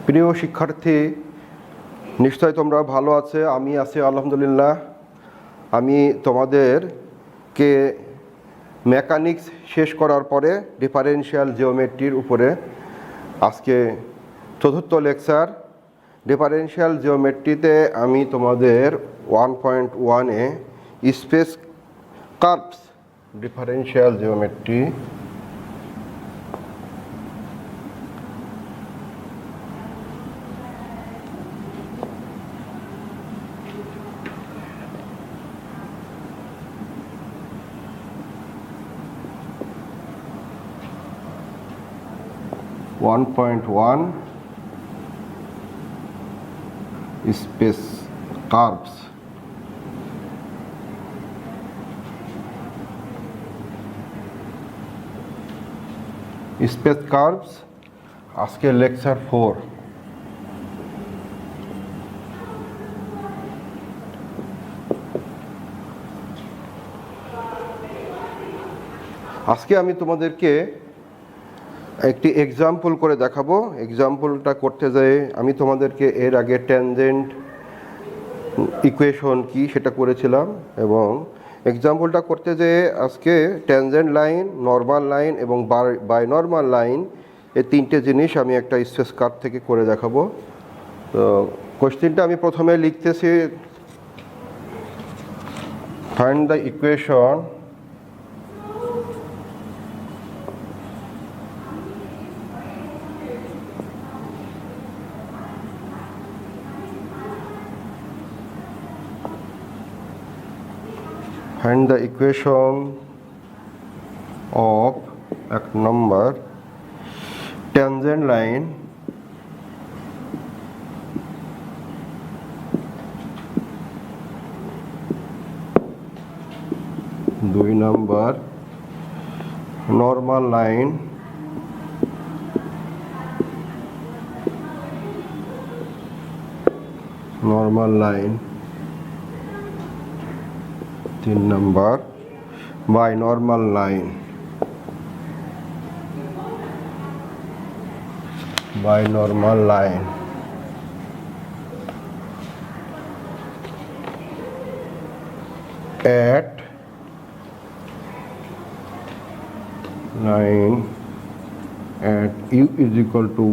প্রিয় শিক্ষার্থী, নিশ্চয় তোমরা ভালো আছে। আমি আছি আলহামদুলিল্লাহ। আমি তোমাদেরকে মেকানিক্স শেষ করার পরে ডিফারেনশিয়াল জিওমেট্রির উপরে আজকে চতুর্থ লেকচার। ডিফারেনশিয়াল জিওমেট্রিতে আমি তোমাদের 1.1-এ space curves differential geometry space curves space curves আজকে লেকচার 4। আজকে আমি তোমাদেরকে একটি এক্সাম্পল করে দেখাবো। এক্সাম্পলটা করতে যেয়ে আমি তোমাদেরকে এর আগে ট্যানজেন্ট ইকুয়েশন কি সেটা করেছিলাম, এবং এক্সাম্পলটা করতে যেয়ে আজকে ট্যানজেন্ট লাইন, নর্মাল লাইন এবং বাইনর্মাল লাইন, এই তিনটে জিনিস আমি একটা স্পেস কার্ভ থেকে করে দেখাবো। তো কোশ্চেনটা আমি প্রথমে লিখতেছি, ফাইন্ড দ্য ইকুয়েশন of এক নম্বর tangent line দুই নম্বর নর্মাল লাইন তিন নম্বর বাইনর্মাল line at u is equal to 1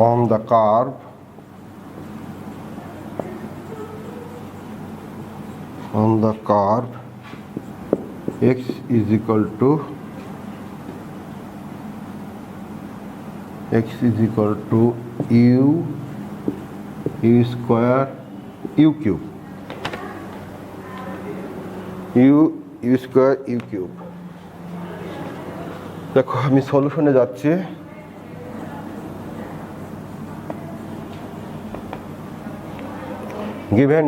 on the curve x is equal to u square u cube দেখো আমি সলিউশনে যাচ্ছি। given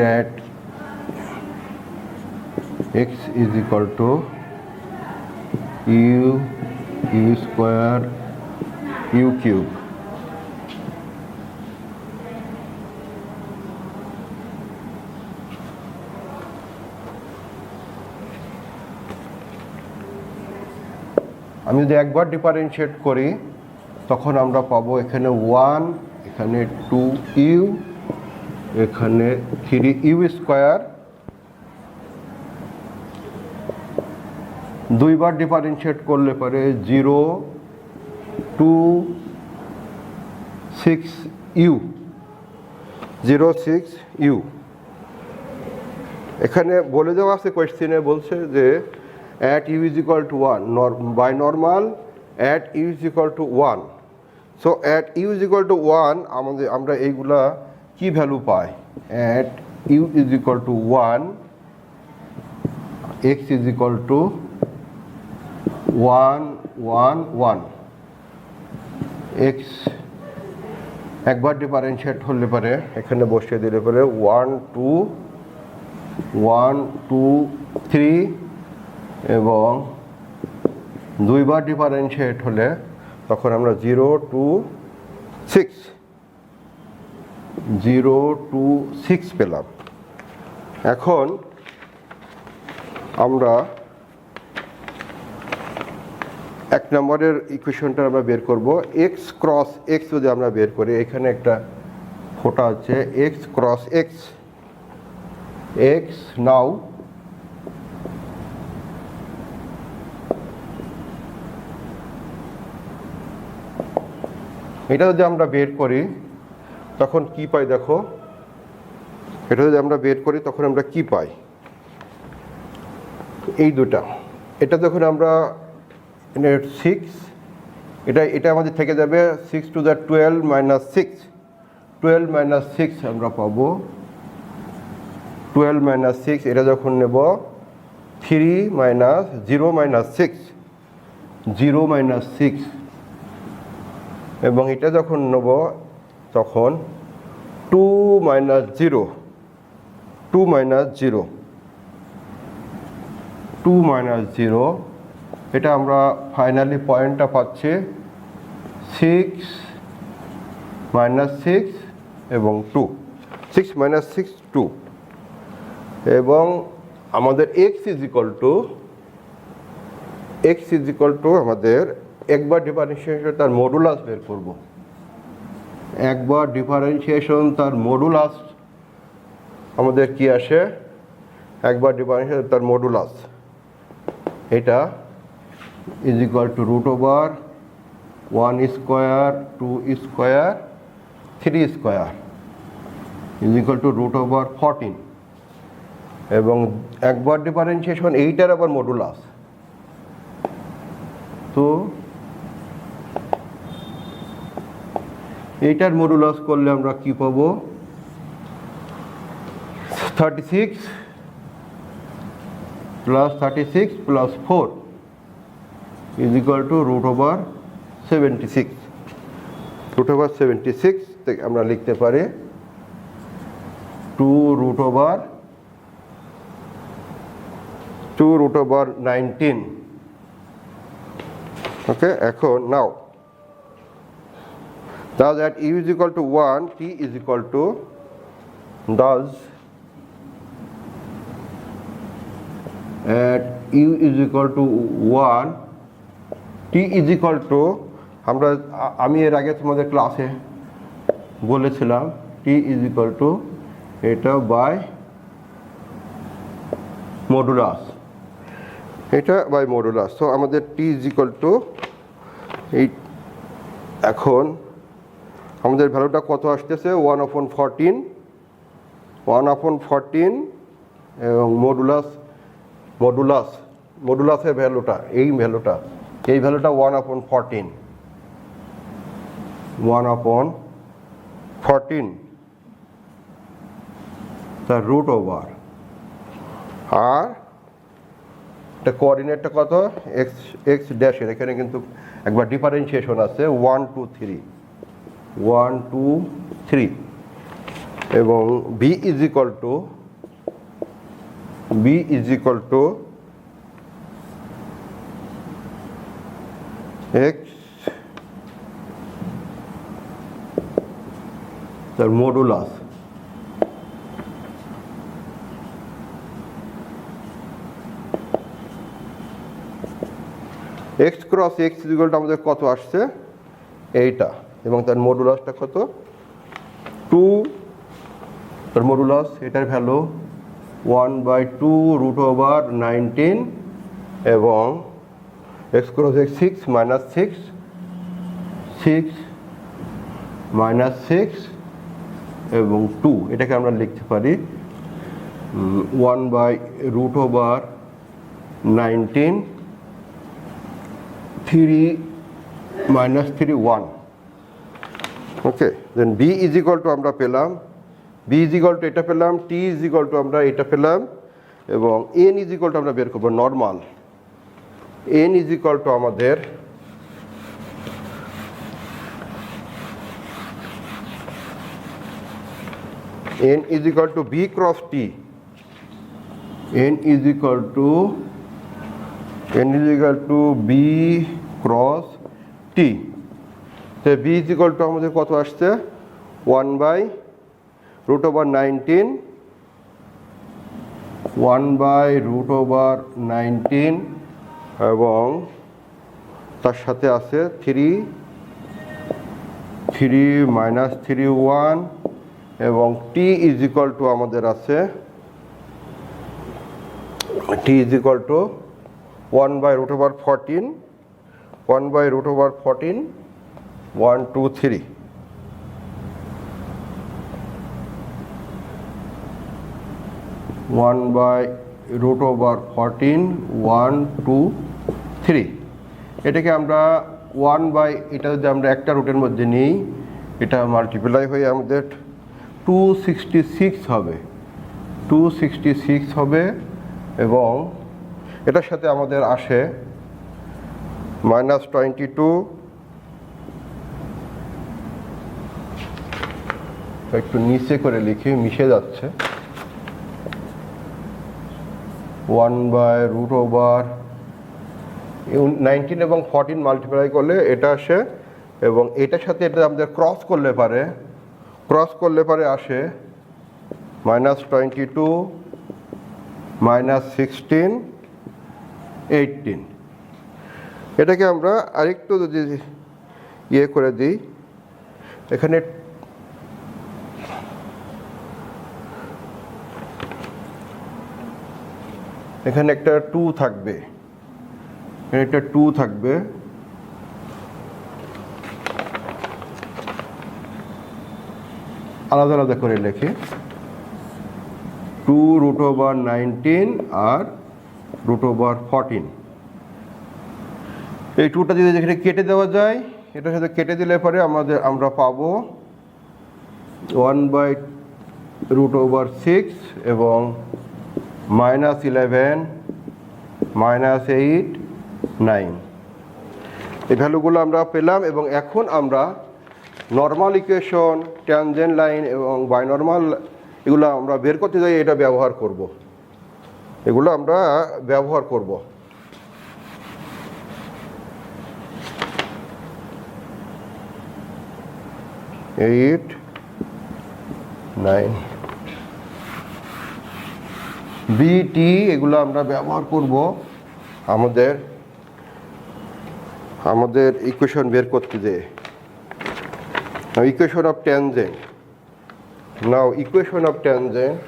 that x is equal to u square u cube, আমি যদি একবার differentiate করি তখন আমরা পাবো এখানে 1, এখানে 2u, এখানে 3u স্কোয়ার। দুইবার ডিফারেন্সিয়েট করলে পরে 0, 2, 6u, এখানে বলে দেওয়া আছে, কোয়েশ্চেনে বলছে যে at u is equal to 1 binormal at u is equal to 1. so at u is equal to 1 আমরা এইগুলা কি value pi? at u is equal to 1 x is equal to 1 1 1 x একবার ডিফারেন্সিয়েট হলে পরে এখানে বসিয়ে দিলে পরে 1 2 3, এবং দুইবার ডিফারেন্সিয়েট হলে তখন আমরা 0 2 6 পেলাম। এখন আমরা এক নম্বরের ইকুয়েশনটা আমরা বের করব এক্স ক্রস এক্স যদি আমরা বের করি এখানে একটা ফোঁটা আছে এক্স ক্রস এক্স এক্স নাও এটা যদি আমরা বের করি তখন কি পাই দেখো এটা যদি আমরা বের করি তখন আমরা কি পাই এই দুটা এটা যখন আমরা 6 এটা আমাদের থেকে যাবে 6 টু দ্য 12 মাইনাস 6 12 মাইনাস 6 আমরা পাবো 12 মাইনাস 6 এটা যখন নেব 3 মাইনাস 0 মাইনাস 6 0 মাইনাস 6 এবং এটা যখন নেব তখন 2 মাইনাস 0 2 মাইনাস 0 2 মাইনাস 0 এটা আমরা ফাইনালি পয়েন্টটা পাচ্ছি 6 মাইনাস 6 এবং 2 6 মাইনাস 6 2 এবং আমাদের x ইজ ইকুয়াল টু আমাদের একবার ডিফারেন্সিয়েশন তার মডুলাস বের করব একবার ডিফারেন্সিয়েশন তার মডুলাস আমাদের কি আসে একবার ডিফারেন্সিয়েশন তার মডুলাস এটা is equal to root over 1 square 2 square 3 square is equal to root over 14 এবং একবার ডিফারেন্সিয়েশন এইটার আবার মডুলাস তো এইটার মডুলাস করলে আমরা কি পাবো 36 plus 36 plus 4 is equal to root over 76 root over 76 থেকে আমরা লিখতে পারি 2 রুট ওভার 19 ওকে এখন নাও thus at u is equal to 1 t is equal to thus at u is equal to 1 t is equal to আমি এর আগে তোমাদের ক্লাসে বলেছিলাম t is equal to এটা বাই মডুলাস এটা বাই মডুলাস তো আমাদের t is equal to এই এখন আমাদের ভ্যালুটা কত আসতেছে 1/14 এবং মডুলাসের ভ্যালুটা এই ভ্যালুটা 1/14 তার রুট ওভার আর এটা কোঅর্ডিনেটটা কত x ড্যাশের এখানে কিন্তু একবার ডিফারেন্সিয়েশন আছে 1 2 3 এবং b is equal two x তার modulus x cross x is equal to আমাদের কত আসছে এইটা এবং তার মডুলাসটা কত 2 তার মডুলাস এটার ভ্যালু 1/2 রুট ওভার 19 এবং x cross x 6 minus 6 minus 6 এবং 2 এটাকে আমরা লিখতে পারি 1/রুট over 19 3 minus 3 1 okay then b is equal to আমরা পেলাম b ইজ ইকুয়াল টু এটা পেলাম t ইজ ইকুয়াল টু আমরা এটা পেলাম এবং n ইজ ইকুয়াল টু আমরা বের করব normal n is equal to আমাদের n is equal two b cross t n is equal two b cross t তো b ইজ ইকুয়াল টু আমাদের কত আসছে 1/√19 1/√19 এবং তার সাথে আছে 3 -3 1 এবং t ইজ ইকুয়াল টু আমাদের আছে t ইজ ইকুয়াল টু 1/√14 1/√14 1 2 3 1/√14 1 2 3 এটাকে আমরা এটা যদি আমরা একটা রুটের মধ্যে নিই এটা মাল্টিপ্লাই হয়ে আমাদের 266 হবে 266 হবে এবং এটার সাথে আমাদের আসে -22 একটু নিচে করে লিখি মিশে যাচ্ছে 1/√19 এবং 14 মাল্টিপ্লাই করলে এটা আসে এবং এটার সাথে এটা আমাদের ক্রস করলে পারে আসে -22 -16 18 এটাকে আমরা আরেকটু যদি ইয়ে করে দিই এখানে একটা 2 থাকবে এখানে একটা 2 থাকবে আলাদা আলাদা করে লিখি 2√19 আর √14 এই 2টা যদি এখানে কেটে দেওয়া যায় এটার সাথে কেটে দিলে পরে আমরা পাবো 1/√6 এবং -11 -8 9 এই ভ্যালুগুলো আমরা পেলাম এবং এখন আমরা নর্মাল ইকুয়েশন ট্যানজেন্ট লাইন এবং বাইনর্মাল এগুলো আমরা বের করতে যাই এটা ব্যবহার করব এগুলো আমরা ব্যবহার করব 8 9 বিটি এগুলো আমরা ব্যবহার করব আমাদের ইকুয়েশন বের করতে যেয়ে equation of tangent now equation of tangent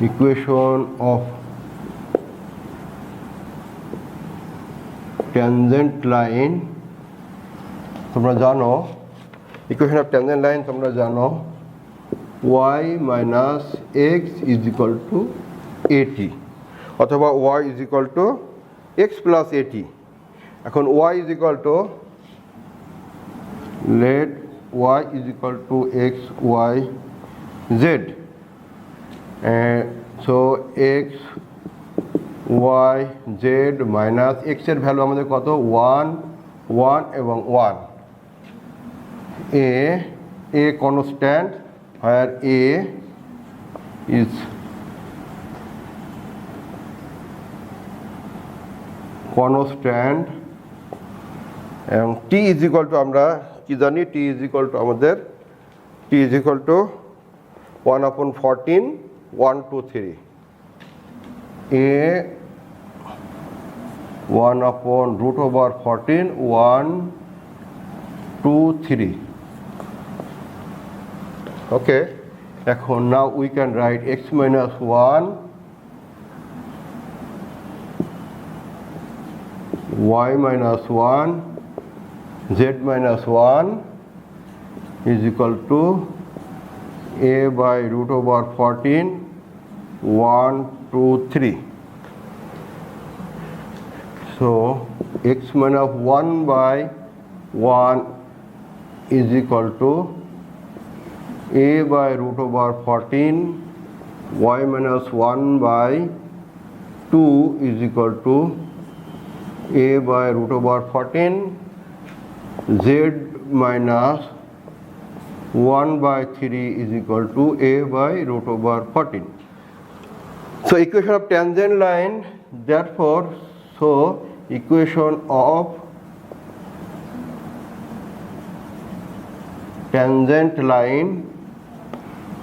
equation of tangent line তোমরা জানো ইকুয়েশন অফ ট্যানজেন্ট লাইন তোমরা জানো y minus x is equal to at অথবা y is equal to x plus at এখন y is equal to let y is equal to x y z so x y z minus x এর value আমাদের কত 1 1 এবং 1 a constant where a is constant এবং t is equal to আমরা কি জানি t is equal to আমাদের t is equal to 1/14 1 2 3 a 1/√14 1 2 3 okay এখন now we can write x minus 1 y minus 1 z minus 1 is equal to a/√14 1 2 3 so x minus 1/1 is equal to a/√14 y minus 1/2 is equal to a/√14 z minus 1/3 is equal to a/√14 so equation of tangent line therefore so equation of tangent line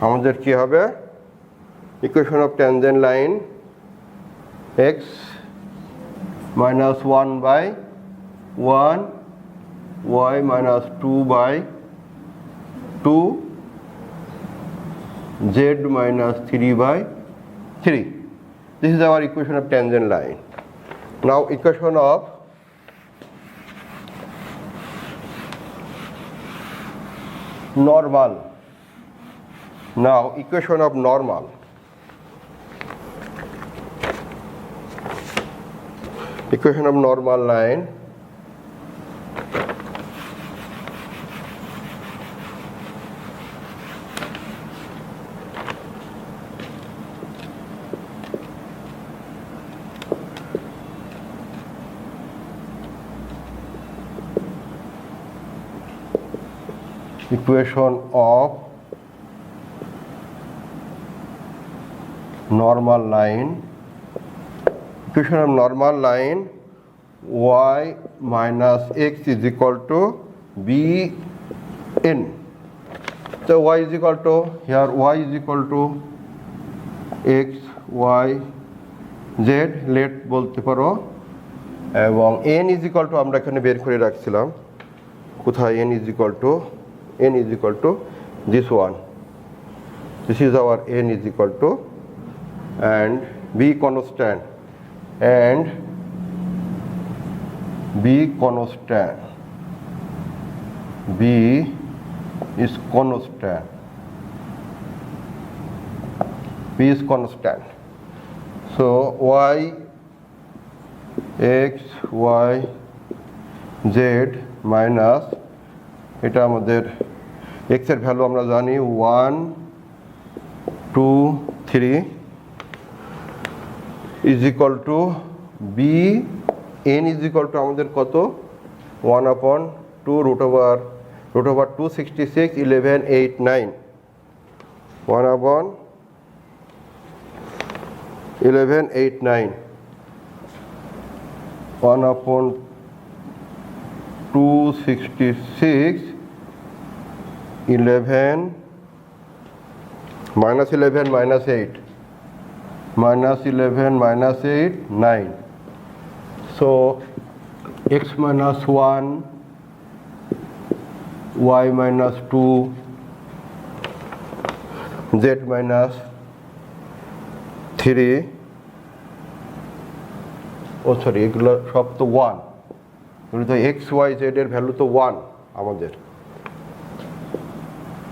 আমাদের কি হবে equation of tangent line x minus 1 by 1 y minus 2 by 2 z minus 3 by 3. This is our equation of tangent line. Now equation of normal. Now equation of normal. Equation of normal line. Equation of normal line. Equation of normal line y minus x is equal to b n. So y is equal to here y is equal to x y z let বলতে পারো এবং n is equal to আমরা এখানে বের করে রাখছিলাম কোথায় n is equal to this one. This is our n is equal to and b constant and b constant. B is constant. B is constant. So y x y z minus এটা আমাদের x এর value আমরা জানি 1 2 3 is equal to b n is equal to আমাদের কত 1 upon 2 root over 266 11 8 9 1 upon 11 8 9 1 upon 266 11 minus 11 minus 8 minus 11 minus 8 9. So x minus 1 y minus 2 z minus 3 ও sorry এগুলো সব তো 1 তো এক্স ওয়াই জেড এর ভ্যালু তো 1 আমাদের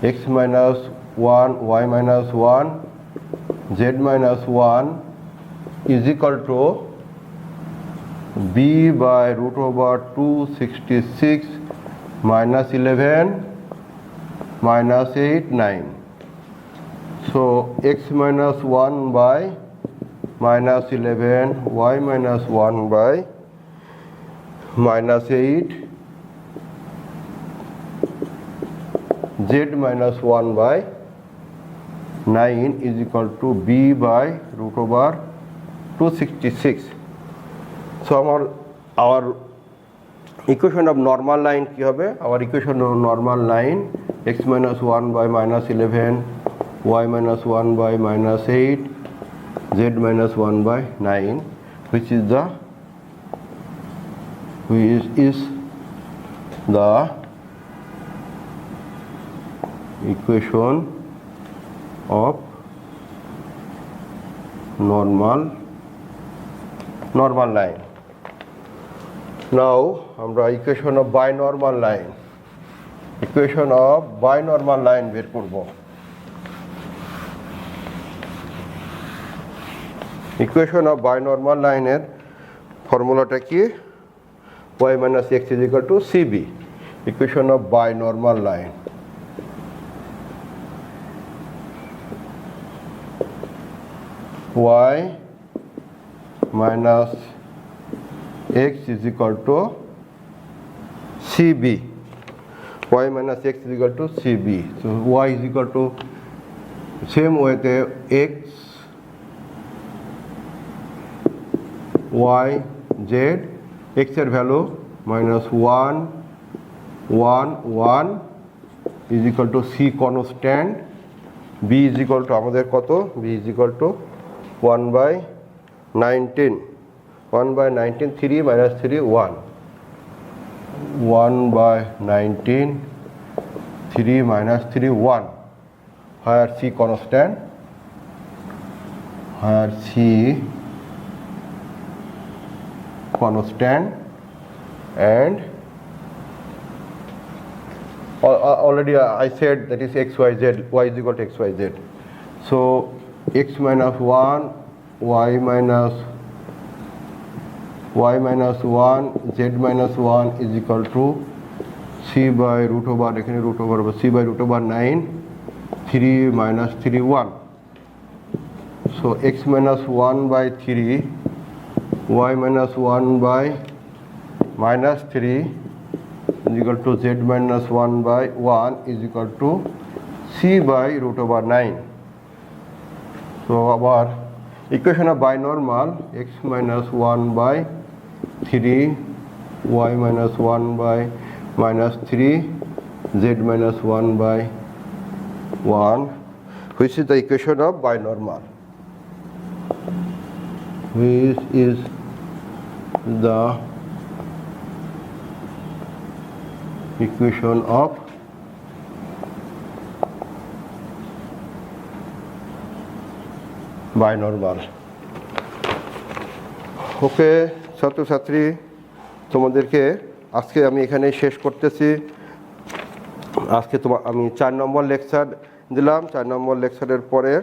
x minus 1 y minus 1 z minus 1 is equal to b by root over 266 minus 11 minus 8 9. So x minus 1 by minus 11 y minus 1 by minus 8 z minus 1 by 9 is equal to b by root over 266. So our equation of normal line কি হবে our equation of normal line x minus 1 by minus 11 y minus 1 by minus 8 z minus 1 by 9 which is the equation of normal line. Now আমরা equation of binormal line বের করব equation of binormal line এর ফর্মুলাটা কি y minus x is equal to cb equation of binormal line y minus x is equal to cb y minus x is equal to cb so y is equal to same way te x y z x এর value minus 1 1 1 is equal to C constant, B is equal to আমাদের কত, B is equal to 1/19, 1/19, 3 minus 3 1, 1/19, 3 minus 3 1, where c constant, where c constant and already I said that is x y z, y is equal to x y z, so x minus 1, y minus 1, z minus 1 is equal to c by root over, এখানে root over c by root over 9, 3 minus 3 1, so x minus 1 by 3, y minus 1 by minus 3 is equal to z minus 1 by 1 is equal to c by root over 9. So our equation of binormal, x minus 1 by 3, y minus 1 by minus 3, z minus 1 by 1, which is the equation of binormal, which is the equation of binormal. ওকে ছাত্রছাত্রী, তোমাদেরকে আজকে আমি এখানেই শেষ করতেছি। আজকে আমি 4 নম্বর lecture দিলাম। 4 নম্বর লেকচারের পরে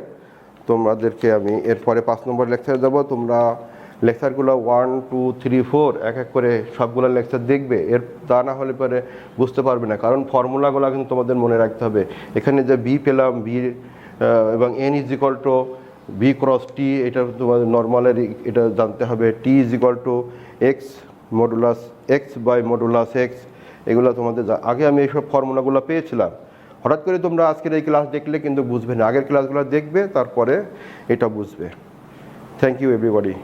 তোমাদেরকে আমি এরপরে 5 নম্বর লেকচারে যাব। তোমরা লেকচারগুলো 1 2 3 4 এক এক করে সবগুলো লেকচার দেখবে, এর তা না হলে পরে বুঝতে পারবে না, কারণ ফর্মুলাগুলো কিন্তু তোমাদের মনে রাখতে হবে। এখানে যে বি পেলাম, বি এবং N is equal to B cross T, এটা তোমাদের নর্মালের এটা জানতে হবে। T is equal to X modulus X by modulus X, এগুলো তোমাদের আগে আমি এইসব ফর্মুলাগুলো পেয়েছিলাম। হঠাৎ করে তোমরা আজকের এই ক্লাস দেখলে কিন্তু বুঝবে না, আগের ক্লাসগুলো দেখবে তারপরে এটা বুঝবে। Thank you everybody.